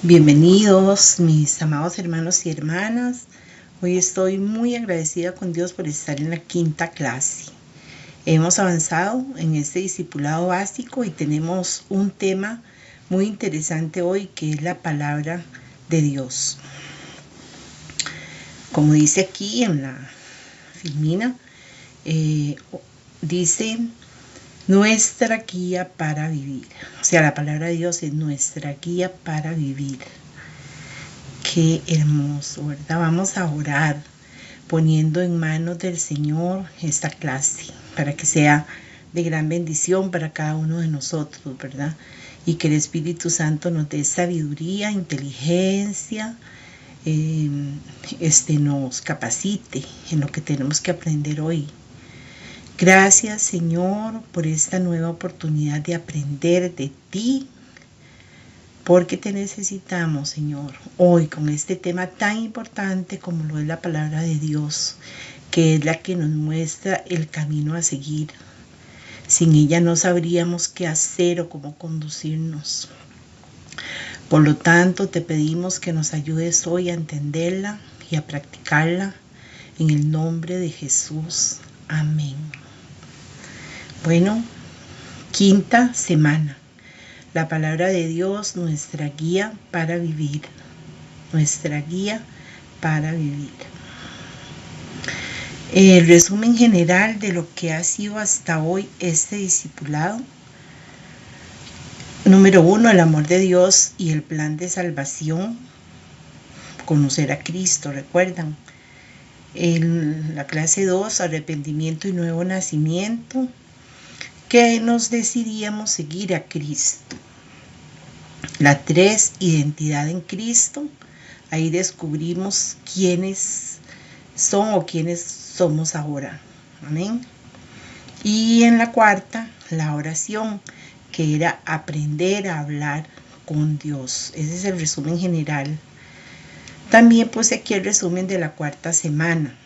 Bienvenidos, mis amados hermanos y hermanas. Hoy estoy muy agradecida con Dios por estar en la quinta clase. Hemos avanzado en este discipulado básico y tenemos un tema muy interesante hoy, que es la palabra de Dios. Como dice aquí en la filmina, dice nuestra guía para vivir. O sea, la palabra de Dios es nuestra guía para vivir. Qué hermoso, ¿verdad? Vamos a orar poniendo en manos del Señor esta clase para que sea de gran bendición para cada uno de nosotros, ¿verdad? Y que el Espíritu Santo nos dé sabiduría, inteligencia, nos capacite en lo que tenemos que aprender hoy. Gracias, Señor, por esta nueva oportunidad de aprender de ti, porque te necesitamos, Señor, hoy con este tema tan importante como lo es la palabra de Dios, que es la que nos muestra el camino a seguir. Sin ella no sabríamos qué hacer o cómo conducirnos. Por lo tanto, te pedimos que nos ayudes hoy a entenderla y a practicarla en el nombre de Jesús. Amén. Bueno, quinta semana. La palabra de Dios, nuestra guía para vivir. Nuestra guía para vivir. El resumen general de lo que ha sido hasta hoy este discipulado. Número 1, el amor de Dios y el plan de salvación. Conocer a Cristo, ¿recuerdan? En la clase 2, arrepentimiento y nuevo nacimiento, que nos decidíamos seguir a Cristo. La 3, identidad en Cristo. Ahí descubrimos quiénes son o quiénes somos ahora. Amén. Y en la 4, la oración, que era aprender a hablar con Dios. Ese es el resumen general. También puse aquí el resumen de la 4 semana.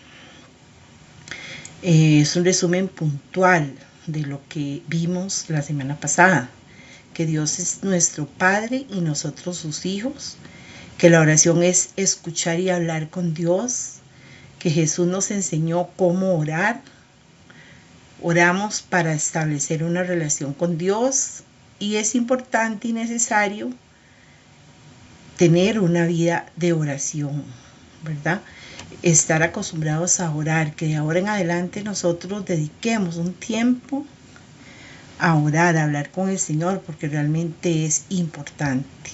Es un resumen puntual de lo que vimos la semana pasada, que Dios es nuestro Padre y nosotros sus hijos, que la oración es escuchar y hablar con Dios, que Jesús nos enseñó cómo orar. Oramos para establecer una relación con Dios y es importante y necesario tener una vida de oración, ¿verdad? Estar acostumbrados a orar, que de ahora en adelante nosotros dediquemos un tiempo a orar, a hablar con el Señor, porque realmente es importante,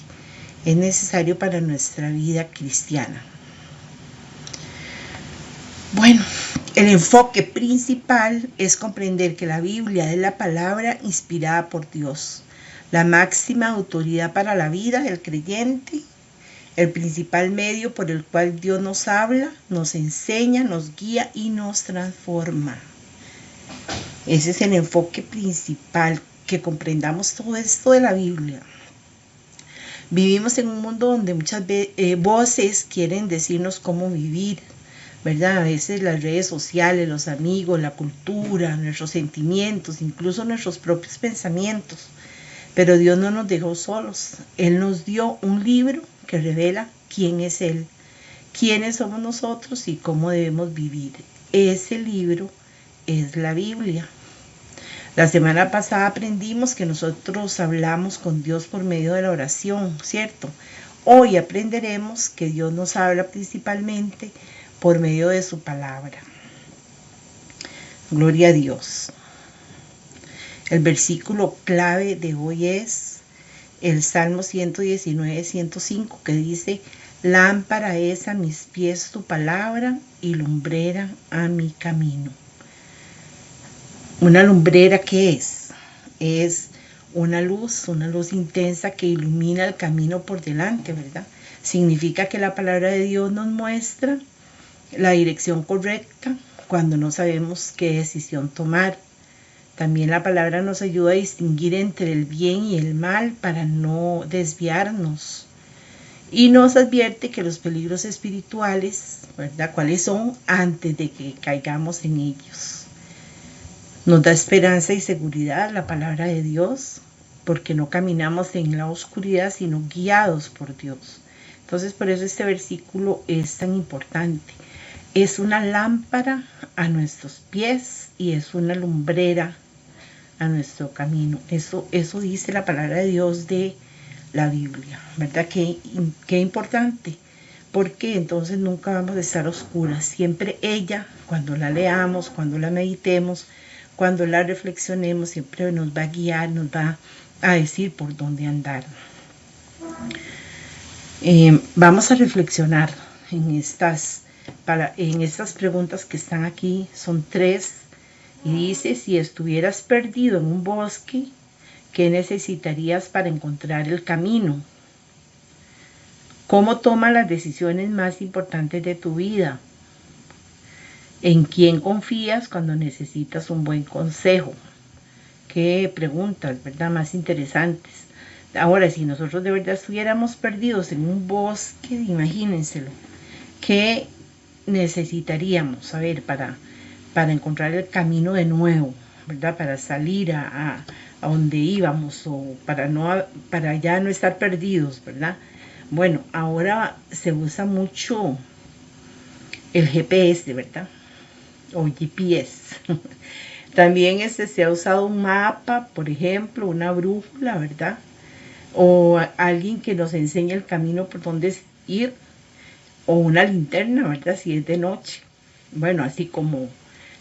es necesario para nuestra vida cristiana. Bueno, el enfoque principal es comprender que la Biblia es la palabra inspirada por Dios, la máxima autoridad para la vida del creyente, el principal medio por el cual Dios nos habla, nos enseña, nos guía y nos transforma. Ese es el enfoque principal, que comprendamos todo esto de la Biblia. Vivimos en un mundo donde muchas voces quieren decirnos cómo vivir, ¿verdad? A veces las redes sociales, los amigos, la cultura, nuestros sentimientos, incluso nuestros propios pensamientos. Pero Dios no nos dejó solos. Él nos dio un libro que revela quién es Él, quiénes somos nosotros y cómo debemos vivir. Ese libro es la Biblia. La semana pasada aprendimos que nosotros hablamos con Dios por medio de la oración, ¿cierto? Hoy aprenderemos que Dios nos habla principalmente por medio de su palabra. Gloria a Dios. El versículo clave de hoy es el Salmo 119, 105, que dice: lámpara es a mis pies tu palabra y lumbrera a mi camino. Una lumbrera, ¿qué es? Es una luz intensa que ilumina el camino por delante, ¿verdad? Significa que la palabra de Dios nos muestra la dirección correcta cuando no sabemos qué decisión tomar. También la palabra nos ayuda a distinguir entre el bien y el mal para no desviarnos. Y nos advierte que los peligros espirituales, ¿verdad?, cuáles son antes de que caigamos en ellos. Nos da esperanza y seguridad la palabra de Dios. porque no caminamos en la oscuridad, sino guiados por Dios. Entonces, por eso este versículo es tan importante. Es una lámpara a nuestros pies y es una lumbrera a nuestro camino. Eso dice la palabra de Dios de la Biblia, ¿verdad? Qué importante, porque entonces nunca vamos a estar oscuras. Siempre ella, cuando la leamos, cuando la meditemos, cuando la reflexionemos, siempre nos va a guiar, nos va a decir por dónde andar. Vamos a reflexionar en estas preguntas que están aquí. Son 3 y dice: si estuvieras perdido en un bosque, ¿qué necesitarías para encontrar el camino? ¿Cómo tomas las decisiones más importantes de tu vida? ¿En quién confías cuando necesitas un buen consejo? Qué preguntas, ¿verdad? Más interesantes. Ahora, si nosotros de verdad estuviéramos perdidos en un bosque, imagínenselo, ¿qué necesitaríamos saber para encontrar el camino de nuevo, ¿verdad? Para salir a donde íbamos, o para ya no estar perdidos, ¿verdad? Bueno, ahora se usa mucho el GPS, ¿verdad? O GPS. También se ha usado un mapa, por ejemplo, una brújula, ¿verdad? O alguien que nos enseñe el camino por donde ir, o una linterna, ¿verdad? Si es de noche. Bueno, así como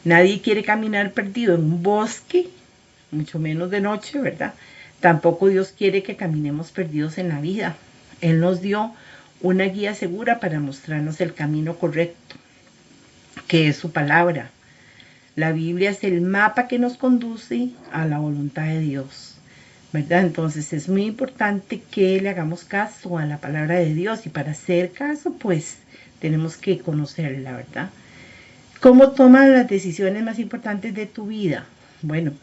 nadie quiere caminar perdido en un bosque, mucho menos de noche, ¿verdad? Tampoco Dios quiere que caminemos perdidos en la vida. Él nos dio una guía segura para mostrarnos el camino correcto, que es su palabra. La Biblia es el mapa que nos conduce a la voluntad de Dios, ¿verdad? Entonces es muy importante que le hagamos caso a la palabra de Dios, y para hacer caso, pues tenemos que conocerla, ¿verdad? ¿Cómo tomas las decisiones más importantes de tu vida? Bueno,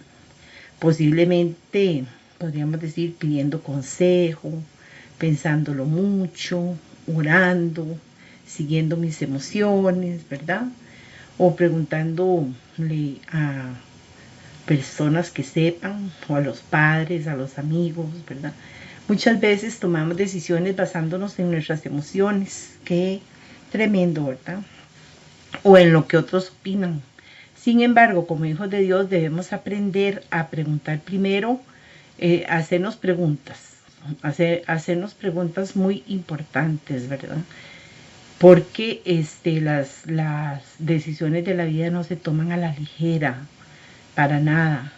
posiblemente podríamos decir pidiendo consejo, pensándolo mucho, orando, siguiendo mis emociones, ¿verdad? O preguntándole a personas que sepan, o a los padres, a los amigos, ¿verdad? Muchas veces tomamos decisiones basándonos en nuestras emociones. Qué tremendo, ¿verdad? O en lo que otros opinan. Sin embargo, como hijos de Dios debemos aprender a preguntar primero, hacernos preguntas muy importantes, ¿verdad? Porque las decisiones de la vida no se toman a la ligera, para nada.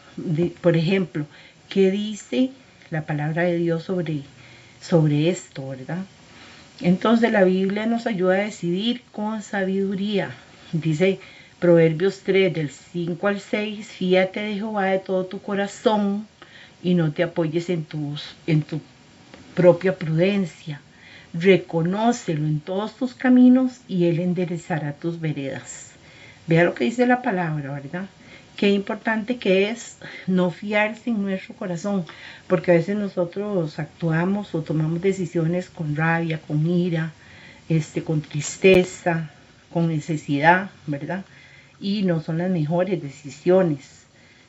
Por ejemplo, ¿qué dice la palabra de Dios sobre esto, verdad? Entonces la Biblia nos ayuda a decidir con sabiduría. Dice Proverbios 3, del 5 al 6, fíate de Jehová de todo tu corazón y no te apoyes en tu propia prudencia. Reconócelo en todos tus caminos y Él enderezará tus veredas. Vea lo que dice la palabra, ¿verdad? Qué importante que es no fiarse en nuestro corazón, porque a veces nosotros actuamos o tomamos decisiones con rabia, con ira, con tristeza, con necesidad, ¿verdad? Y no son las mejores decisiones.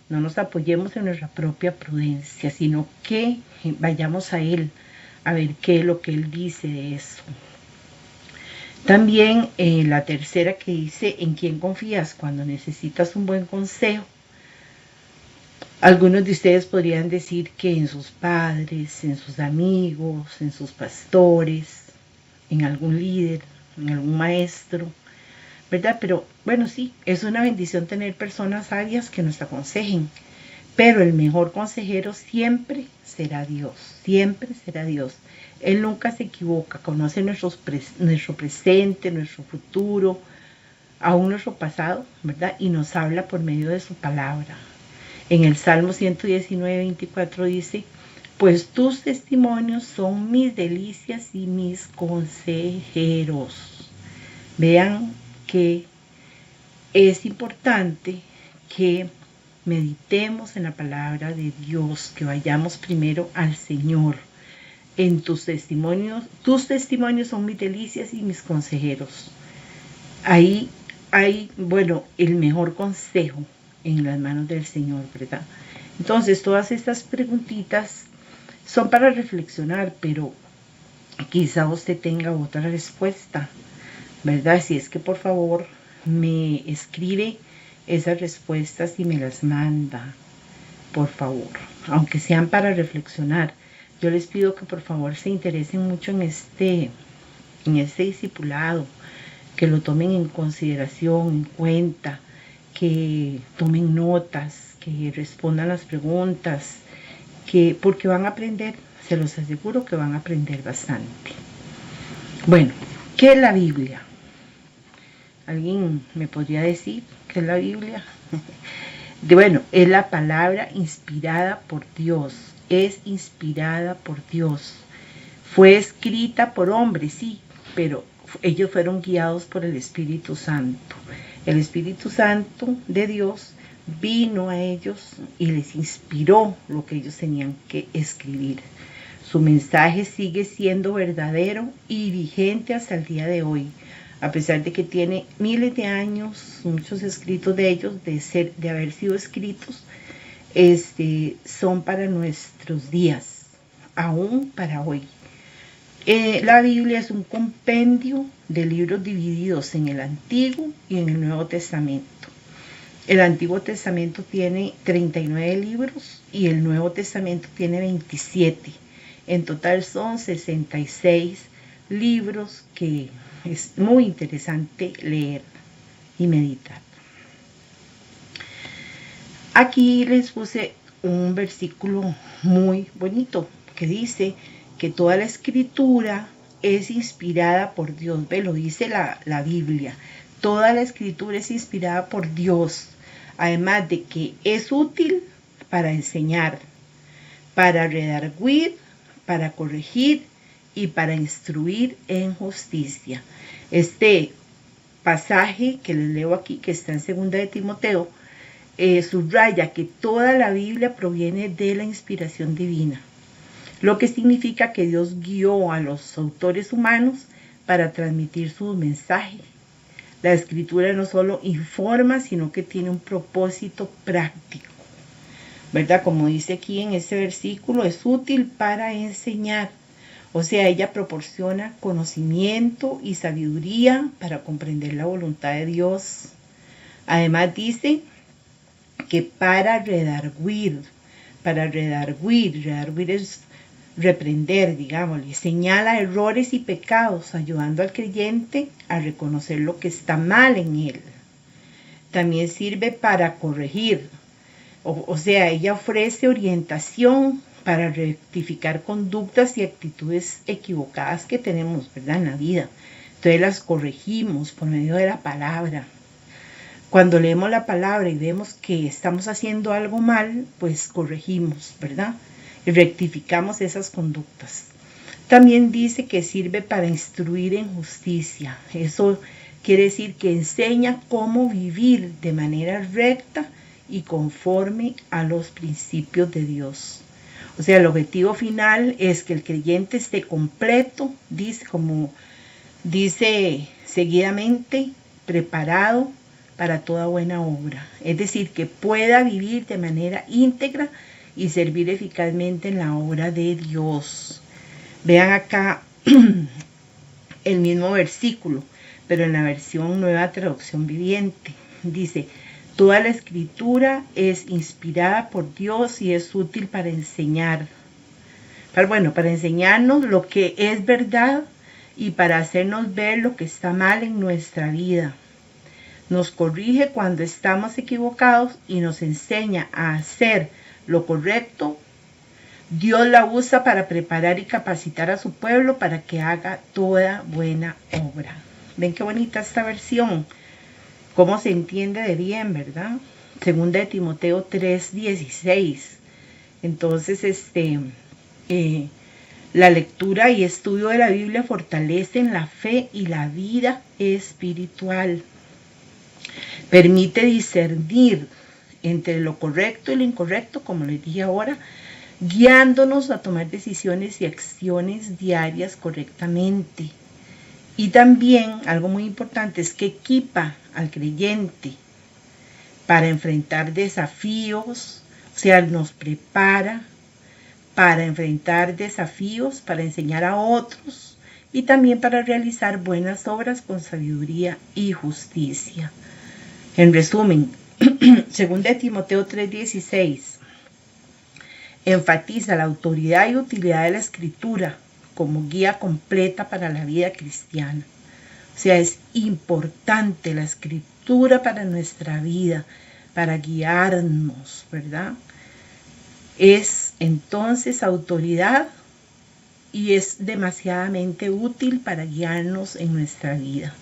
No nos apoyemos en nuestra propia prudencia, sino que vayamos a Él a ver qué es lo que Él dice de eso. También la tercera que dice, ¿en quién confías cuando necesitas un buen consejo? Algunos de ustedes podrían decir que en sus padres, en sus amigos, en sus pastores, en algún líder, en algún maestro, ¿verdad? Pero bueno, sí, es una bendición tener personas sabias que nos aconsejen, pero el mejor consejero siempre será Dios, siempre será Dios. Él nunca se equivoca, conoce nuestro presente, nuestro futuro, aún nuestro pasado, ¿verdad? Y nos habla por medio de su palabra. En el Salmo 119, 24 dice, pues tus testimonios son mis delicias y mis consejeros. Vean que es importante que meditemos en la palabra de Dios, que vayamos primero al Señor. En tus testimonios son mis delicias y mis consejeros. Ahí hay, bueno, el mejor consejo en las manos del Señor, ¿verdad? Entonces, todas estas preguntitas Son para reflexionar, pero quizá usted tenga otra respuesta, ¿verdad? Si es que por favor me escribe esas respuestas y me las manda, por favor, aunque sean para reflexionar. Yo les pido que por favor se interesen mucho en este discipulado, que lo tomen en consideración, en cuenta, que tomen notas, que respondan las preguntas, porque van a aprender, se los aseguro que van a aprender bastante. Bueno, ¿qué es la Biblia? ¿Alguien me podría decir qué es la Biblia? Bueno, es la palabra inspirada por Dios, es inspirada por Dios. Fue escrita por hombres, sí, pero ellos fueron guiados por el Espíritu Santo. El Espíritu Santo de Dios vino a ellos y les inspiró lo que ellos tenían que escribir. Su mensaje sigue siendo verdadero y vigente hasta el día de hoy, a pesar de que tiene miles de años, muchos escritos de ellos, de haber sido escritos, son para nuestros días, aún para hoy. La Biblia es un compendio de libros divididos en el Antiguo y en el Nuevo Testamento. El Antiguo Testamento tiene 39 libros y el Nuevo Testamento tiene 27. En total son 66 libros que es muy interesante leer y meditar. Aquí les puse un versículo muy bonito que dice que toda la escritura es inspirada por Dios. Ve, lo dice la Biblia. Toda la escritura es inspirada por Dios. Además de que es útil para enseñar, para redarguir, para corregir y para instruir en justicia. Este pasaje que les leo aquí, que está en 2 de Timoteo, subraya que toda la Biblia proviene de la inspiración divina, lo que significa que Dios guió a los autores humanos para transmitir su mensaje. La escritura no solo informa, sino que tiene un propósito práctico, ¿verdad? Como dice aquí en este versículo, es útil para enseñar. O sea, ella proporciona conocimiento y sabiduría para comprender la voluntad de Dios. Además dice que para redarguir es reprender, digámosle, señala errores y pecados, ayudando al creyente a reconocer lo que está mal en él. También sirve para corregir, o sea, ella ofrece orientación para rectificar conductas y actitudes equivocadas que tenemos, ¿verdad?, en la vida. Entonces las corregimos por medio de la palabra. Cuando leemos la palabra y vemos que estamos haciendo algo mal, pues corregimos, ¿verdad?, y rectificamos esas conductas. También dice que sirve para instruir en justicia. Eso quiere decir que enseña cómo vivir de manera recta y conforme a los principios de Dios. O sea, el objetivo final es que el creyente esté completo, dice seguidamente, preparado para toda buena obra. Es decir, que pueda vivir de manera íntegra y servir eficazmente en la obra de Dios. Vean acá el mismo versículo, pero en la versión Nueva Traducción Viviente. Dice: toda la escritura es inspirada por Dios y es útil para enseñar. Para enseñarnos lo que es verdad y para hacernos ver lo que está mal en nuestra vida. Nos corrige cuando estamos equivocados y nos enseña a hacer lo correcto. Dios la usa para preparar y capacitar a su pueblo para que haga toda buena obra. ¿Ven qué bonita esta versión? Cómo se entiende de bien, ¿verdad? 2 de Timoteo 3:16. Entonces, la lectura y estudio de la Biblia fortalecen la fe y la vida espiritual. Permite discernir entre lo correcto y lo incorrecto, como les dije ahora, guiándonos a tomar decisiones y acciones diarias correctamente. Y también, algo muy importante, es que equipa al creyente para enfrentar desafíos, o sea, nos prepara para enfrentar desafíos, para enseñar a otros y también para realizar buenas obras con sabiduría y justicia. En resumen, 2 Timoteo 3:16 enfatiza la autoridad y utilidad de la Escritura como guía completa para la vida cristiana. O sea, es importante la Escritura para nuestra vida, para guiarnos, ¿verdad? Es entonces autoridad y es demasiadamente útil para guiarnos en nuestra vida,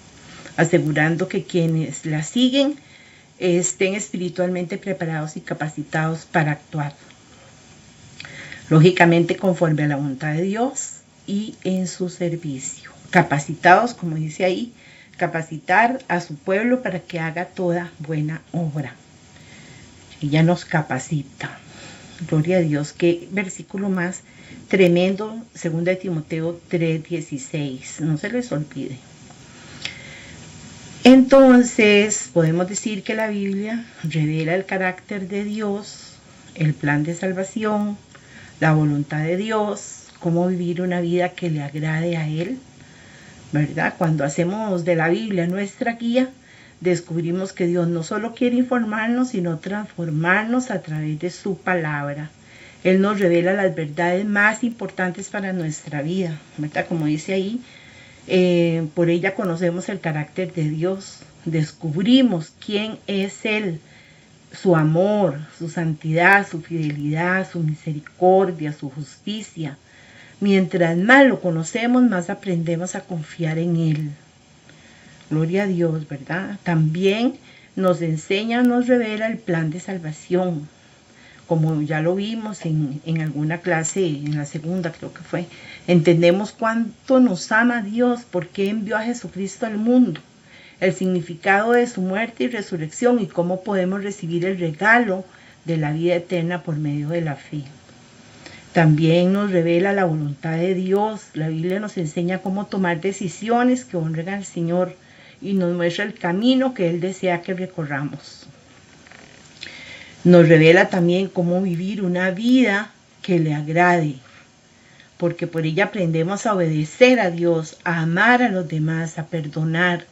asegurando que quienes la siguen estén espiritualmente preparados y capacitados para actuar, lógicamente conforme a la voluntad de Dios y en su servicio. Capacitados, como dice ahí, capacitar a su pueblo para que haga toda buena obra. Ella nos capacita. Gloria a Dios, qué versículo más tremendo, 2 Timoteo 3:16, no se les olvide. Entonces, podemos decir que la Biblia revela el carácter de Dios, el plan de salvación, la voluntad de Dios, cómo vivir una vida que le agrade a Él, ¿verdad? Cuando hacemos de la Biblia nuestra guía, descubrimos que Dios no solo quiere informarnos, sino transformarnos a través de su palabra. Él nos revela las verdades más importantes para nuestra vida, ¿verdad? Como dice ahí, por ella conocemos el carácter de Dios, descubrimos quién es Él, su amor, su santidad, su fidelidad, su misericordia, su justicia. Mientras más lo conocemos, más aprendemos a confiar en Él. Gloria a Dios, ¿verdad? También nos enseña, nos revela el plan de salvación. Como ya lo vimos en alguna clase, en la segunda creo que fue, entendemos cuánto nos ama Dios, por qué envió a Jesucristo al mundo, el significado de su muerte y resurrección y cómo podemos recibir el regalo de la vida eterna por medio de la fe. También nos revela la voluntad de Dios. La Biblia nos enseña cómo tomar decisiones que honren al Señor y nos muestra el camino que Él desea que recorramos. Nos revela también cómo vivir una vida que le agrade, porque por ella aprendemos a obedecer a Dios, a amar a los demás, a perdonar,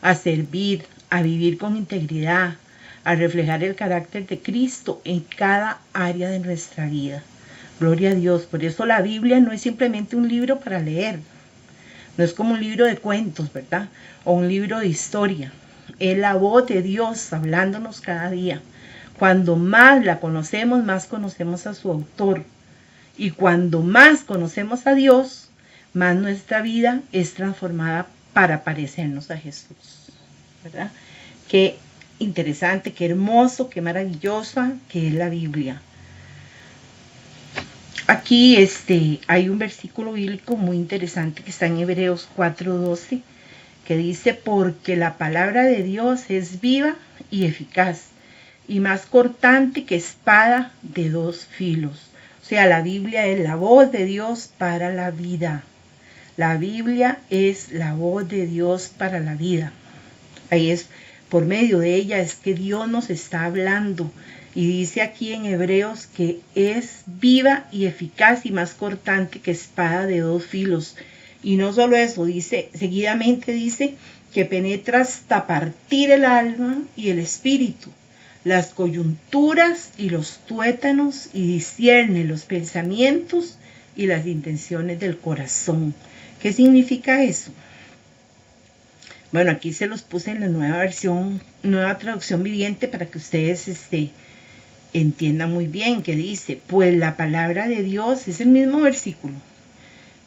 a servir, a vivir con integridad, a reflejar el carácter de Cristo en cada área de nuestra vida. Gloria a Dios. Por eso la Biblia no es simplemente un libro para leer, no es como un libro de cuentos, ¿verdad? O un libro de historia. Es la voz de Dios hablándonos cada día. Cuando más la conocemos, más conocemos a su autor. Y cuando más conocemos a Dios, más nuestra vida es transformada para parecernos a Jesús, ¿verdad? Qué interesante, qué hermoso, qué maravillosa que es la Biblia. Aquí hay un versículo bíblico muy interesante que está en Hebreos 4:12, que dice, porque la palabra de Dios es viva y eficaz, y más cortante que espada de dos filos. O sea, la Biblia es la voz de Dios para la vida. La Biblia es la voz de Dios para la vida. Ahí es, por medio de ella es que Dios nos está hablando. Y dice aquí en Hebreos que es viva y eficaz y más cortante que espada de dos filos. Y no solo eso, dice, seguidamente dice que penetra hasta partir el alma y el espíritu, las coyunturas y los tuétanos, y discierne los pensamientos y las intenciones del corazón. ¿Qué significa eso? Bueno, aquí se los puse en la nueva traducción viviente para que ustedes entiendan muy bien que dice, pues la palabra de Dios, es el mismo versículo,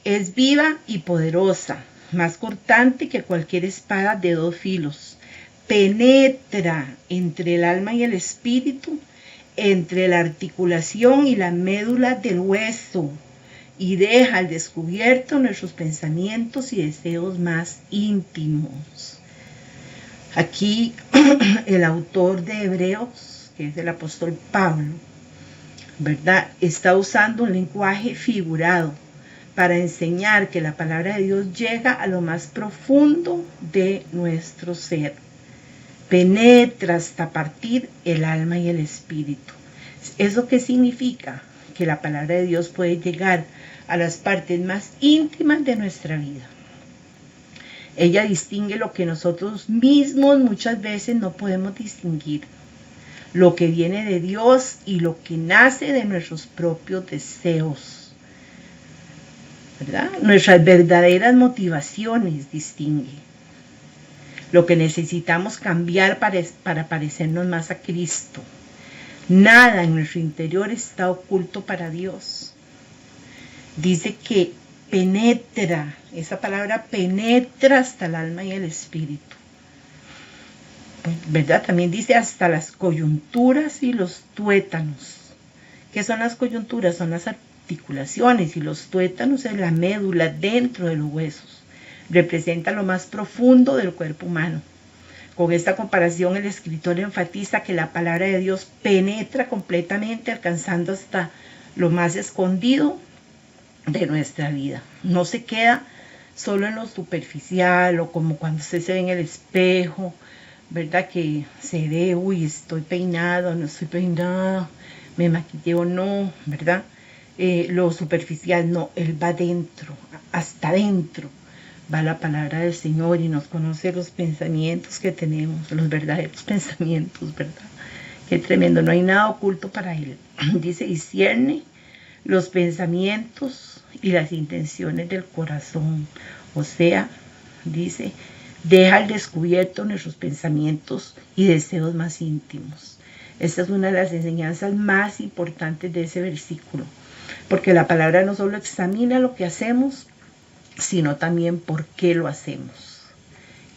es viva y poderosa, más cortante que cualquier espada de dos filos, penetra entre el alma y el espíritu, entre la articulación y la médula del hueso, y deja al descubierto nuestros pensamientos y deseos más íntimos. Aquí el autor de Hebreos, que es el apóstol Pablo, ¿verdad?, está usando un lenguaje figurado para enseñar que la palabra de Dios llega a lo más profundo de nuestro ser. Penetra hasta partir el alma y el espíritu. ¿Eso qué significa? que la palabra de Dios puede llegar a las partes más íntimas de nuestra vida. Ella distingue lo que nosotros mismos muchas veces no podemos distinguir, lo que viene de Dios y lo que nace de nuestros propios deseos, ¿verdad? Nuestras verdaderas motivaciones distingue. Lo que necesitamos cambiar para parecernos más a Cristo. Nada en nuestro interior está oculto para Dios. Dice que penetra, esa palabra penetra hasta el alma y el espíritu, ¿verdad? También dice hasta las coyunturas y los tuétanos. ¿Qué son las coyunturas? Son las articulaciones, y los tuétanos es la médula dentro de los huesos. Representa lo más profundo del cuerpo humano. Con esta comparación, el escritor enfatiza que la palabra de Dios penetra completamente, alcanzando hasta lo más escondido de nuestra vida. No se queda solo en lo superficial, o como cuando usted se ve en el espejo, ¿verdad? Que se ve, uy, estoy peinado, no estoy peinada, me maquillé o no, ¿verdad? Lo superficial, no, Él va dentro, hasta dentro va la palabra del Señor, y nos conoce los pensamientos que tenemos, los verdaderos pensamientos, ¿verdad? Qué tremendo, no hay nada oculto para Él. Dice, discierne los pensamientos y las intenciones del corazón. O sea, dice, deja al descubierto nuestros pensamientos y deseos más íntimos. Esta es una de las enseñanzas más importantes de ese versículo, porque la palabra no solo examina lo que hacemos, sino también por qué lo hacemos,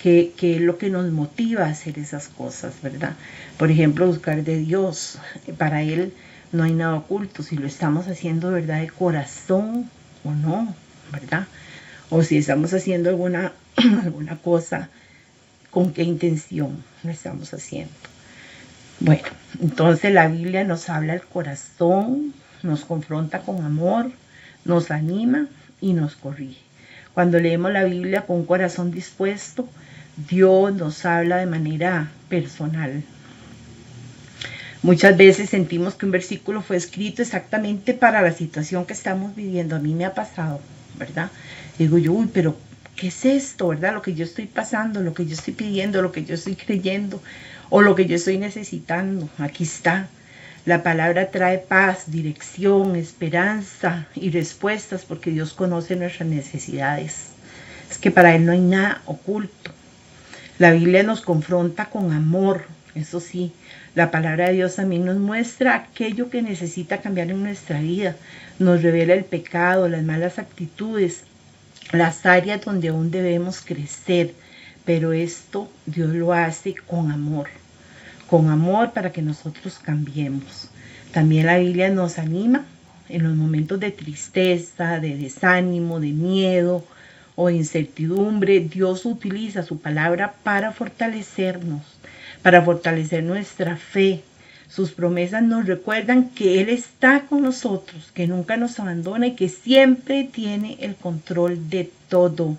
qué es lo que nos motiva a hacer esas cosas, ¿verdad? Por ejemplo, buscar de Dios. Para Él no hay nada oculto, si lo estamos haciendo, ¿verdad?, de corazón o no, ¿verdad? O si estamos haciendo alguna cosa, ¿con qué intención lo estamos haciendo? Bueno, entonces la Biblia nos habla del corazón, nos confronta con amor, nos anima y nos corrige. Cuando leemos la Biblia con un corazón dispuesto, Dios nos habla de manera personal. Muchas veces sentimos que un versículo fue escrito exactamente para la situación que estamos viviendo. A mí me ha pasado, ¿verdad? Digo yo, uy, pero ¿qué es esto, verdad? Lo que yo estoy pasando, lo que yo estoy pidiendo, lo que yo estoy creyendo, o lo que yo estoy necesitando. Aquí está. La palabra trae paz, dirección, esperanza y respuestas, porque Dios conoce nuestras necesidades. Es que para Él no hay nada oculto. La Biblia nos confronta con amor, eso sí. La palabra de Dios también nos muestra aquello que necesita cambiar en nuestra vida. Nos revela el pecado, las malas actitudes, las áreas donde aún debemos crecer. Pero esto Dios lo hace con amor para que nosotros cambiemos. También la Biblia nos anima en los momentos de tristeza, de desánimo, de miedo o de incertidumbre. Dios utiliza su palabra para fortalecernos, para fortalecer nuestra fe. Sus promesas nos recuerdan que Él está con nosotros, que nunca nos abandona y que siempre tiene el control de todo.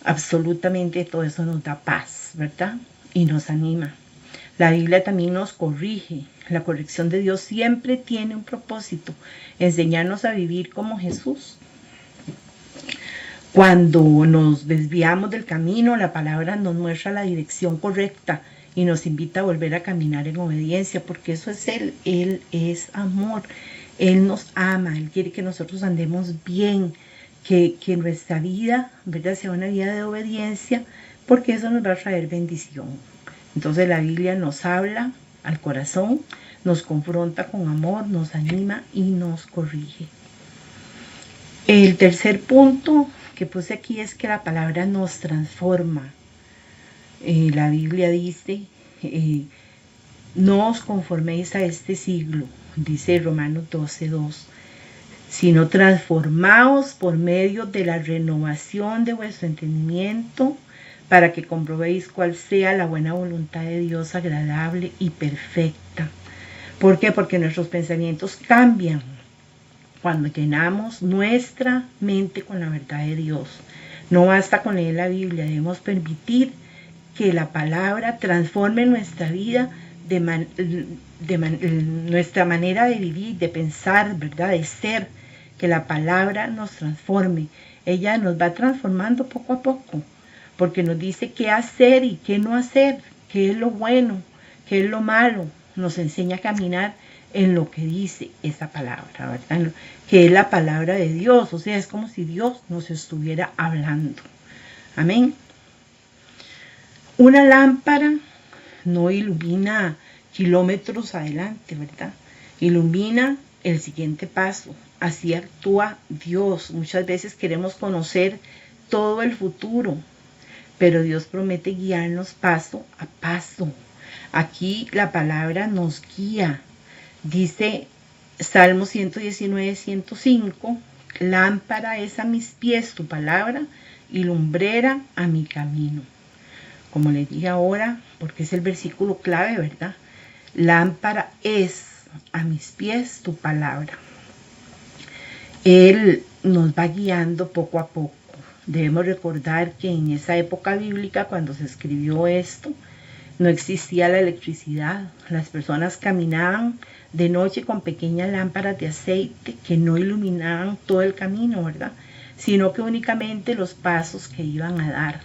Absolutamente todo. Eso nos da paz, ¿verdad? Y nos anima. La Biblia también nos corrige. La corrección de Dios siempre tiene un propósito: enseñarnos a vivir como Jesús. Cuando nos desviamos del camino, la palabra nos muestra la dirección correcta y nos invita a volver a caminar en obediencia, porque eso es Él. Él es amor. Él nos ama. Él quiere que nosotros andemos bien, que nuestra vida, ¿verdad?, sea una vida de obediencia, porque eso nos va a traer bendición. Entonces la Biblia nos habla al corazón, nos confronta con amor, nos anima y nos corrige. El tercer punto que puse aquí es que la palabra nos transforma. La Biblia dice, no os conforméis a este siglo, dice Romanos 12:2, sino transformaos por medio de la renovación de vuestro entendimiento, para que comprobéis cuál sea la buena voluntad de Dios, agradable y perfecta. ¿Por qué? Porque nuestros pensamientos cambian cuando llenamos nuestra mente con la verdad de Dios. No basta con leer la Biblia, debemos permitir que la palabra transforme nuestra vida nuestra manera de vivir, de pensar, ¿verdad? De ser, que la palabra nos transforme. Ella nos va transformando poco a poco, porque nos dice qué hacer y qué no hacer, qué es lo bueno, qué es lo malo. Nos enseña a caminar en lo que dice esa palabra, ¿verdad? Que es la palabra de Dios, o sea, es como si Dios nos estuviera hablando. Amén. Una lámpara no ilumina kilómetros adelante, ¿verdad? Ilumina el siguiente paso. Así actúa Dios. Muchas veces queremos conocer todo el futuro, pero Dios promete guiarnos paso a paso. Aquí la palabra nos guía. Dice Salmo 119, 105, lámpara es a mis pies tu palabra y lumbrera a mi camino. Como les dije ahora, porque es el versículo clave, ¿verdad? Lámpara es a mis pies tu palabra. Él nos va guiando poco a poco. Debemos recordar que en esa época bíblica, cuando se escribió esto, no existía la electricidad. Las personas caminaban de noche con pequeñas lámparas de aceite que no iluminaban todo el camino, ¿verdad? Sino que únicamente los pasos que iban a dar.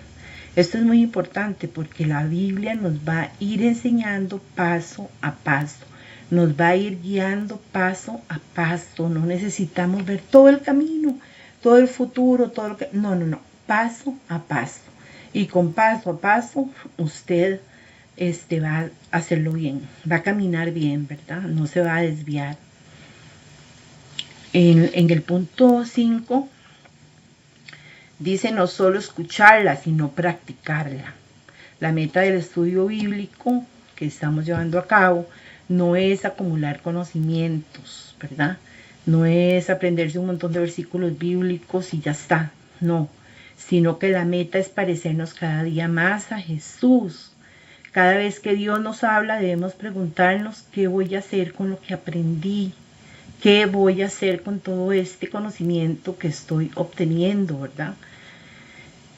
Esto es muy importante porque la Biblia nos va a ir enseñando paso a paso. Nos va a ir guiando paso a paso. No necesitamos ver todo el camino, todo el futuro, todo lo que... No. Paso a paso. Y con paso a paso usted va a hacerlo bien. Va a caminar bien, ¿verdad? No se va a desviar. En el punto 5 dice no solo escucharla, sino practicarla. La meta del estudio bíblico que estamos llevando a cabo no es acumular conocimientos, ¿verdad? No es aprenderse un montón de versículos bíblicos y ya está, no. Sino que la meta es parecernos cada día más a Jesús. Cada vez que Dios nos habla debemos preguntarnos qué voy a hacer con lo que aprendí, qué voy a hacer con todo este conocimiento que estoy obteniendo, ¿verdad?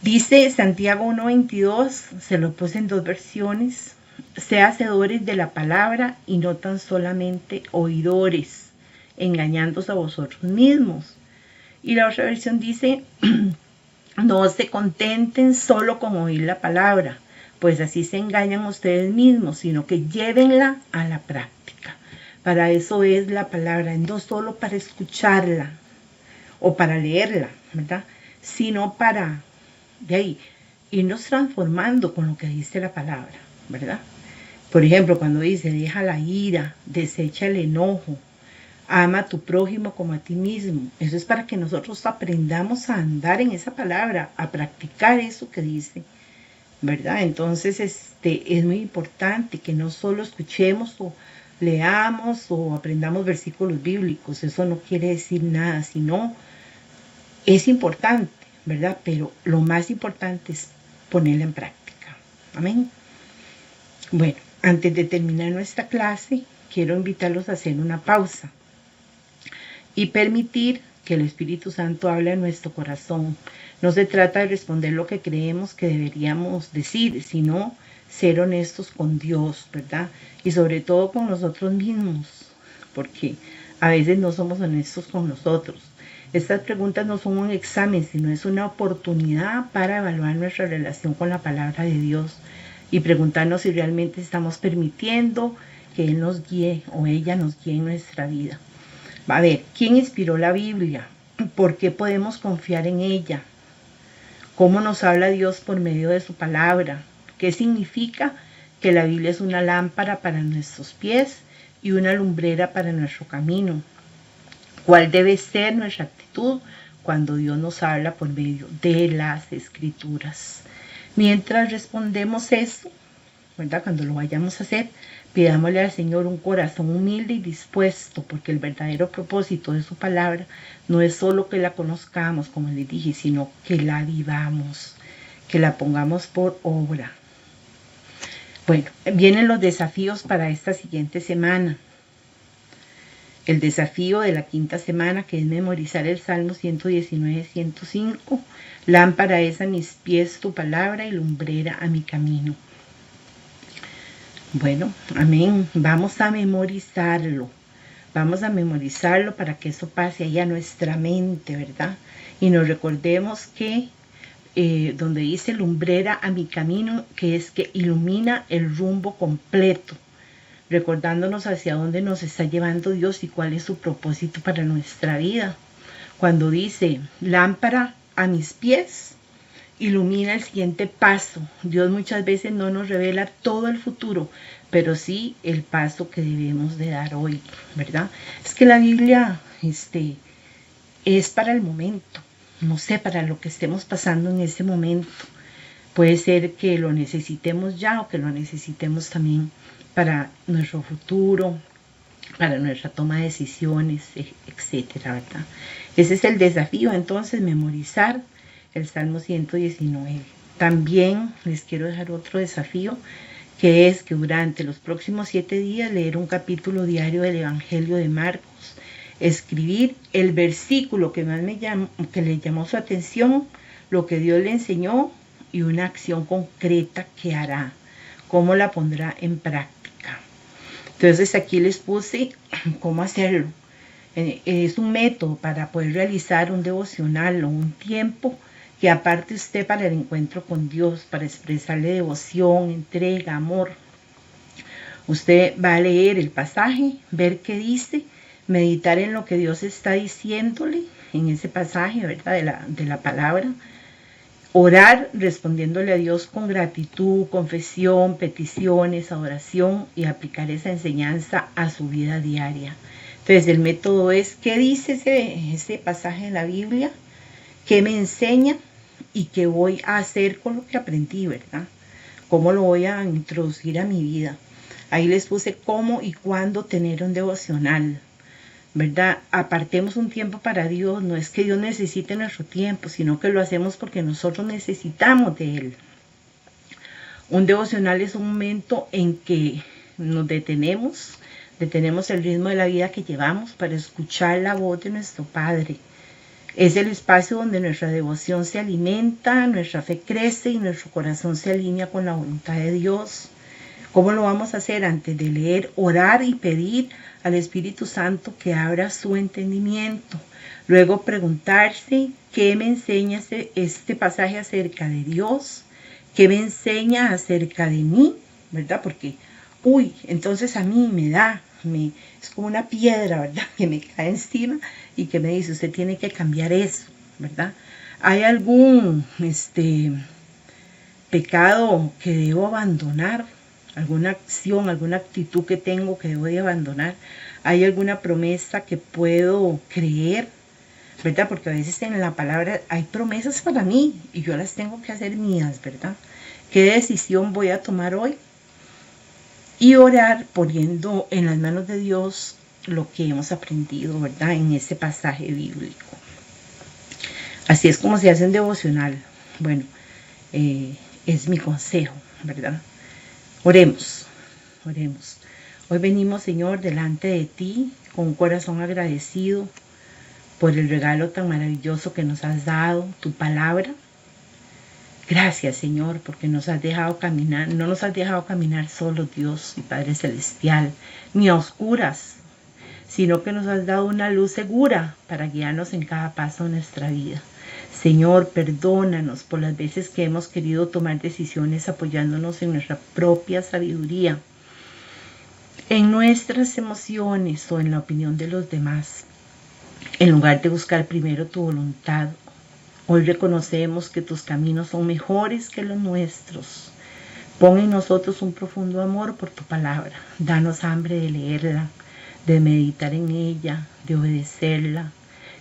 Dice Santiago 1:22, se lo puse en 2 versiones, sea hacedores de la palabra y no tan solamente oidores, engañándose a vosotros mismos. Y la otra versión dice, no se contenten solo con oír la palabra, pues así se engañan ustedes mismos, sino que llévenla a la práctica. Para eso es la palabra, no solo para escucharla o para leerla, ¿verdad? Sino para de ahí irnos transformando con lo que dice la palabra, ¿verdad? Por ejemplo, cuando dice, deja la ira, desecha el enojo, ama a tu prójimo como a ti mismo. Eso es para que nosotros aprendamos a andar en esa palabra, a practicar eso que dice, ¿verdad? Entonces, es muy importante que no solo escuchemos o leamos o aprendamos versículos bíblicos. Eso no quiere decir nada, sino es importante, ¿verdad? Pero lo más importante es ponerla en práctica. Amén. Bueno, antes de terminar nuestra clase, quiero invitarlos a hacer una pausa y permitir que el Espíritu Santo hable en nuestro corazón. No se trata de responder lo que creemos que deberíamos decir, sino ser honestos con Dios, ¿verdad? Y sobre todo con nosotros mismos, porque a veces no somos honestos con nosotros. Estas preguntas no son un examen, sino es una oportunidad para evaluar nuestra relación con la palabra de Dios y preguntarnos si realmente estamos permitiendo que Él nos guíe o ella nos guíe en nuestra vida. A ver, ¿quién inspiró la Biblia? ¿Por qué podemos confiar en ella? ¿Cómo nos habla Dios por medio de su palabra? ¿Qué significa que la Biblia es una lámpara para nuestros pies y una lumbrera para nuestro camino? ¿Cuál debe ser nuestra actitud cuando Dios nos habla por medio de las Escrituras? Mientras respondemos eso, ¿verdad? Cuando lo vayamos a hacer, pidámosle al Señor un corazón humilde y dispuesto, porque el verdadero propósito de su palabra no es solo que la conozcamos, como les dije, sino que la vivamos, que la pongamos por obra. Bueno, vienen los desafíos para esta siguiente semana. El desafío de la quinta semana, que es memorizar el Salmo 119, 105. Lámpara es a mis pies tu palabra y lumbrera a mi camino. Bueno, amén. Vamos a memorizarlo. Vamos a memorizarlo para que eso pase ahí a nuestra mente, ¿verdad? Y nos recordemos que donde dice lumbrera a mi camino, que es que ilumina el rumbo completo, recordándonos hacia dónde nos está llevando Dios y cuál es su propósito para nuestra vida. Cuando dice lámpara a mis pies, ilumina el siguiente paso. Dios muchas veces no nos revela todo el futuro, pero sí el paso que debemos de dar hoy, ¿verdad? Es que la Biblia es para el momento, no sé, para lo que estemos pasando en ese momento. Puede ser que lo necesitemos ya o que lo necesitemos también para nuestro futuro, para nuestra toma de decisiones, etcétera, ¿verdad? Ese es el desafío, entonces, memorizar el Salmo 119. También les quiero dejar otro desafío, que es que durante los próximos 7 días leer un capítulo diario del Evangelio de Marcos, escribir el versículo que más que le llamó su atención, lo que Dios le enseñó y una acción concreta que hará, cómo la pondrá en práctica. Entonces aquí les puse cómo hacerlo. Es un método para poder realizar un devocional o un tiempo que aparte usted para el encuentro con Dios, para expresarle devoción, entrega, amor. Usted va a leer el pasaje, ver qué dice, meditar en lo que Dios está diciéndole en ese pasaje, ¿verdad? De la palabra. Orar respondiéndole a Dios con gratitud, confesión, peticiones, adoración y aplicar esa enseñanza a su vida diaria. Entonces el método es, ¿qué dice ese pasaje de la Biblia? ¿Qué me enseña? ¿Y qué voy a hacer con lo que aprendí, verdad? ¿Cómo lo voy a introducir a mi vida? Ahí les puse cómo y cuándo tener un devocional, ¿verdad? Apartemos un tiempo para Dios. No es que Dios necesite nuestro tiempo, sino que lo hacemos porque nosotros necesitamos de Él. Un devocional es un momento en que nos detenemos el ritmo de la vida que llevamos para escuchar la voz de nuestro Padre. Es el espacio donde nuestra devoción se alimenta, nuestra fe crece y nuestro corazón se alinea con la voluntad de Dios. ¿Cómo lo vamos a hacer? Antes de leer, orar y pedir al Espíritu Santo que abra su entendimiento. Luego preguntarse qué me enseña este pasaje acerca de Dios, qué me enseña acerca de mí, ¿verdad? Porque, entonces a mí es como una piedra, ¿verdad? Que me cae encima y que me dice, usted tiene que cambiar eso, ¿verdad? ¿Hay algún pecado que debo abandonar? ¿Alguna acción, alguna actitud que tengo que debo de abandonar? ¿Hay alguna promesa que puedo creer? ¿Verdad? Porque a veces en la palabra hay promesas para mí y yo las tengo que hacer mías, ¿verdad? ¿Qué decisión voy a tomar hoy? Y orar poniendo en las manos de Dios lo que hemos aprendido, ¿verdad? En ese pasaje bíblico. Así es como se hace un devocional. Bueno, es mi consejo, ¿verdad? Oremos. Hoy venimos, Señor, delante de ti con un corazón agradecido por el regalo tan maravilloso que nos has dado, tu palabra. Gracias, Señor, porque nos has dejado caminar, no nos has dejado caminar solo, Dios y Padre Celestial, ni a oscuras, sino que nos has dado una luz segura para guiarnos en cada paso de nuestra vida. Señor, perdónanos por las veces que hemos querido tomar decisiones apoyándonos en nuestra propia sabiduría, en nuestras emociones o en la opinión de los demás, en lugar de buscar primero tu voluntad. Hoy reconocemos que tus caminos son mejores que los nuestros. Pon en nosotros un profundo amor por tu palabra. Danos hambre de leerla, de meditar en ella, de obedecerla.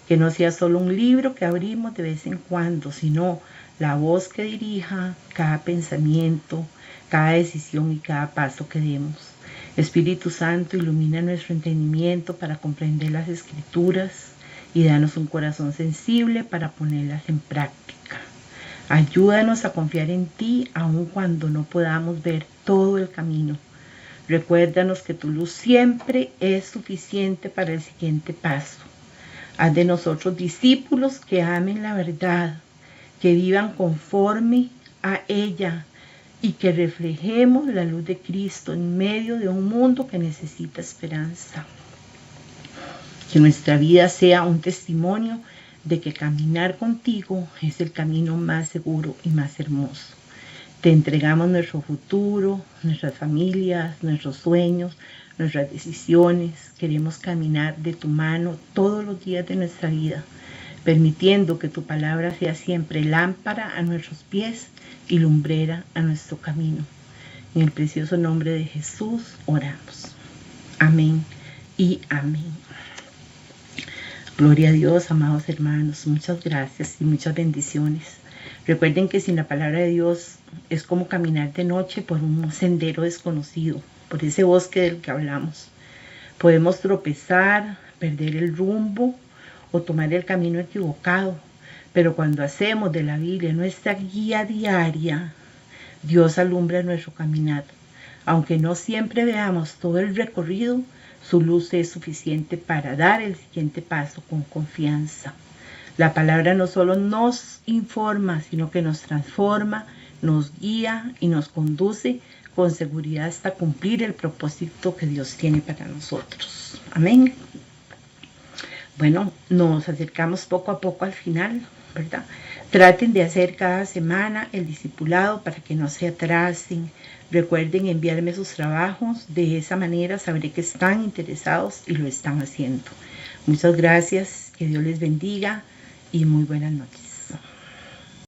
Que no sea solo un libro que abrimos de vez en cuando, sino la voz que dirija cada pensamiento, cada decisión y cada paso que demos. Espíritu Santo, ilumina nuestro entendimiento para comprender las Escrituras y danos un corazón sensible para ponerlas en práctica. Ayúdanos a confiar en ti aun cuando no podamos ver todo el camino. Recuérdanos que tu luz siempre es suficiente para el siguiente paso. Haz de nosotros discípulos que amen la verdad, que vivan conforme a ella y que reflejemos la luz de Cristo en medio de un mundo que necesita esperanza. Que nuestra vida sea un testimonio de que caminar contigo es el camino más seguro y más hermoso. Te entregamos nuestro futuro, nuestras familias, nuestros sueños, nuestras decisiones. Queremos caminar de tu mano todos los días de nuestra vida, permitiendo que tu palabra sea siempre lámpara a nuestros pies y lumbrera a nuestro camino. En el precioso nombre de Jesús oramos. Amén y amén. Gloria a Dios, amados hermanos. Muchas gracias y muchas bendiciones. Recuerden que sin la palabra de Dios es como caminar de noche por un sendero desconocido, por ese bosque del que hablamos. Podemos tropezar, perder el rumbo o tomar el camino equivocado, pero cuando hacemos de la Biblia nuestra guía diaria, Dios alumbra nuestro caminar. Aunque no siempre veamos todo el recorrido, su luz es suficiente para dar el siguiente paso con confianza. La palabra no solo nos informa, sino que nos transforma, nos guía y nos conduce con seguridad hasta cumplir el propósito que Dios tiene para nosotros. Amén. Bueno, nos acercamos poco a poco al final, ¿verdad? Traten de hacer cada semana el discipulado para que no se atrasen. Recuerden enviarme sus trabajos. De esa manera sabré que están interesados y lo están haciendo. Muchas gracias. Que Dios les bendiga y muy buenas noches.